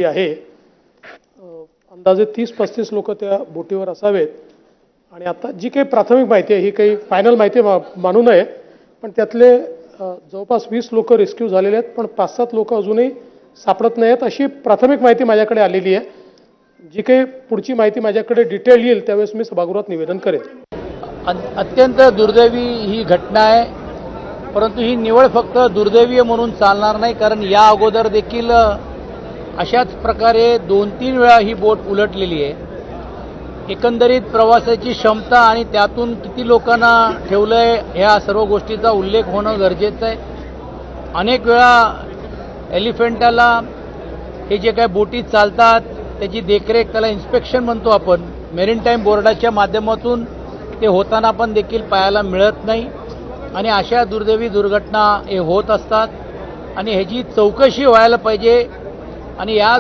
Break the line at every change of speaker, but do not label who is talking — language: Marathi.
आहे अंदाजे 30-35 लोक त्या बोटीवर असावेत आणि आता जी काही प्राथमिक माहिती आहे ही काही फायनल माहिती मानू नये पण त्यातले जवळपास 20 लोक रेस्क्यू झालेले आहेत पण 5-7 लोक अजूनही सापडत नाहीत अशी प्राथमिक माहिती माझ्याकडे आलेली आहे. जी काही पुढची माहिती माझ्याकडे डिटेल येईल त्यावेळेस मी सभागृहात निवेदन करेन.
अत्यंत दुर्दैवी ही घटना आहे, परंतु ही निवळ फक्त दुर्दैवी म्हणून चालणार नाही, कारण या अगोदर देखील अशाच प्रकारे 2-3 वेळा ही बोट उलटलेली आहे. एकंदरीत प्रवासाची क्षमता आणि त्यातून किती लोकांना ठेवलंय ह्या सर्व गोष्टीचा उल्लेख होणं गरजेचं आहे. अनेक वेळा एलिफंटाला हे जे काही बोटी चालतात त्याची देखरेख, त्याला इन्स्पेक्शन म्हणतो आपण, मेरीटाईम बोर्डाच्या माध्यमातून ते होताना पण देखील पाहायला मिळत नाही आणि अशा दुर्दैवी दुर्घटना हे होत असतात आणि ह्याची चौकशी व्हायला पाहिजे आणि या